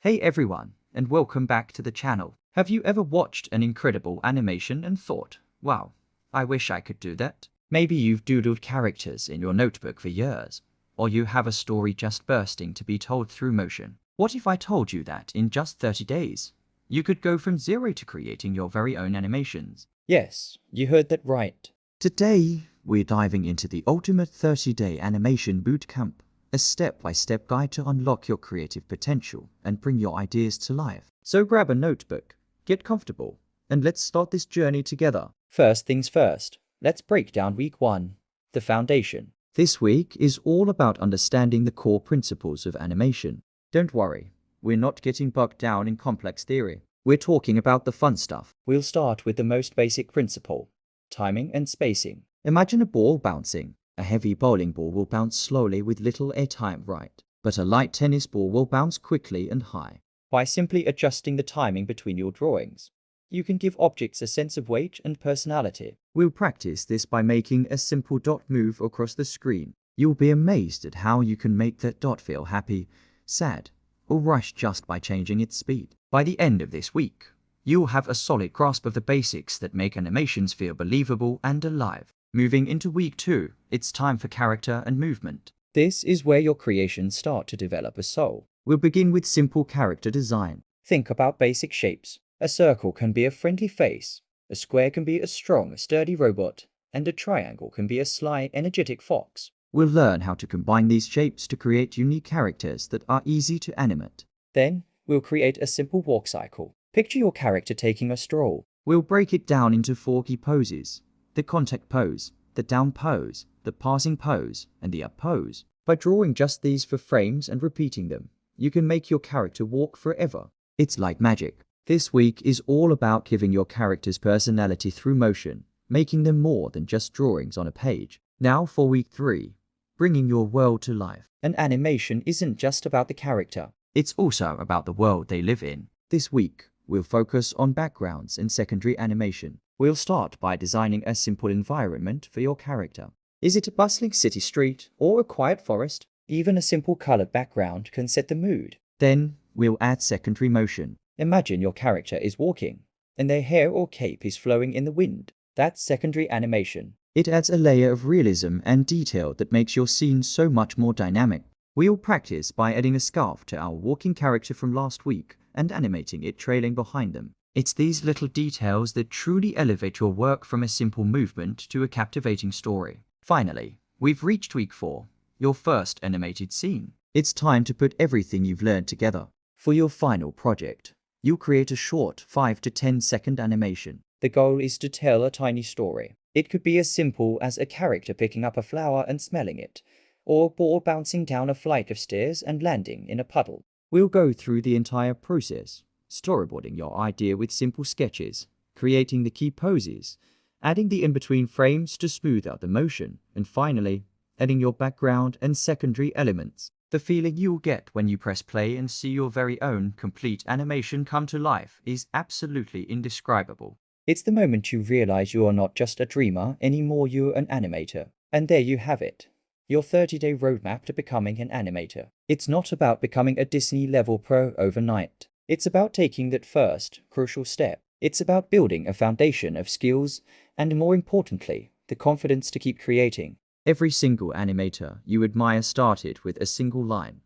Hey everyone, and welcome back to the channel. Have you ever watched an incredible animation and thought, wow, I wish I could do that? Maybe you've doodled characters in your notebook for years, or you have a story just bursting to be told through motion. What if I told you that in just 30 days, you could go from zero to creating your very own animations? Yes, you heard that right. Today, we're diving into the ultimate 30-day animation bootcamp, a step-by-step guide to unlock your creative potential and bring your ideas to life. So grab a notebook, get comfortable, and let's start this journey together. First things first, let's break down week 1, the foundation. This week is all about understanding the core principles of animation. Don't worry, we're not getting bogged down in complex theory. We're talking about the fun stuff. We'll start with the most basic principle, timing and spacing. Imagine a ball bouncing. A heavy bowling ball will bounce slowly with little airtime, right? But a light tennis ball will bounce quickly and high. By simply adjusting the timing between your drawings, you can give objects a sense of weight and personality. We'll practice this by making a simple dot move across the screen. You'll be amazed at how you can make that dot feel happy, sad, or rush just by changing its speed. By the end of this week, you'll have a solid grasp of the basics that make animations feel believable and alive. Moving into week 2, it's time for character and movement. This is where your creations start to develop a soul. We'll begin with simple character design. Think about basic shapes. A circle can be a friendly face, a square can be a strong, sturdy robot, and a triangle can be a sly, energetic fox. We'll learn how to combine these shapes to create unique characters that are easy to animate. Then, we'll create a simple walk cycle. Picture your character taking a stroll. We'll break it down into 4 key poses: the contact pose, the down pose, the passing pose, and the up pose. By drawing just these for frames and repeating them, you can make your character walk forever. It's like magic. This week is all about giving your characters personality through motion, making them more than just drawings on a page. Now for week 3, bringing your world to life. An animation isn't just about the character. It's also about the world they live in. This week, we'll focus on backgrounds and secondary animation. We'll start by designing a simple environment for your character. Is it a bustling city street or a quiet forest? Even a simple colored background can set the mood. Then, we'll add secondary motion. Imagine your character is walking, and their hair or cape is flowing in the wind. That's secondary animation. It adds a layer of realism and detail that makes your scene so much more dynamic. We'll practice by adding a scarf to our walking character from last week and animating it trailing behind them. It's these little details that truly elevate your work from a simple movement to a captivating story. Finally, we've reached week 4, your first animated scene. It's time to put everything you've learned together. For your final project, you'll create a short 5 to 10 second animation. The goal is to tell a tiny story. It could be as simple as a character picking up a flower and smelling it, or a ball bouncing down a flight of stairs and landing in a puddle. We'll go through the entire process, storyboarding your idea with simple sketches, creating the key poses, adding the in-between frames to smooth out the motion, and finally, adding your background and secondary elements. The feeling you'll get when you press play and see your very own complete animation come to life is absolutely indescribable. It's the moment you realize you are not just a dreamer anymore, you're an animator. And there you have it, your 30-day roadmap to becoming an animator. It's not about becoming a Disney-level pro overnight. It's about taking that first, crucial step. It's about building a foundation of skills and, more importantly, the confidence to keep creating. Every single animator you admire started with a single line,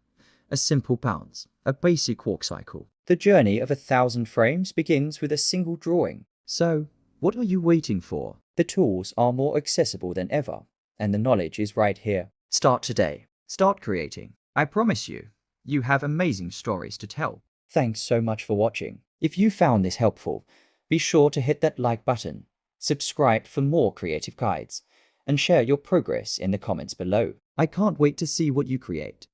a simple bounce, a basic walk cycle. The journey of 1,000 frames begins with a single drawing. So, what are you waiting for? The tools are more accessible than ever, and the knowledge is right here. Start today. Start creating. I promise you, you have amazing stories to tell. Thanks so much for watching. If you found this helpful, be sure to hit that like button, subscribe for more creative guides, and share your progress in the comments below. I can't wait to see what you create.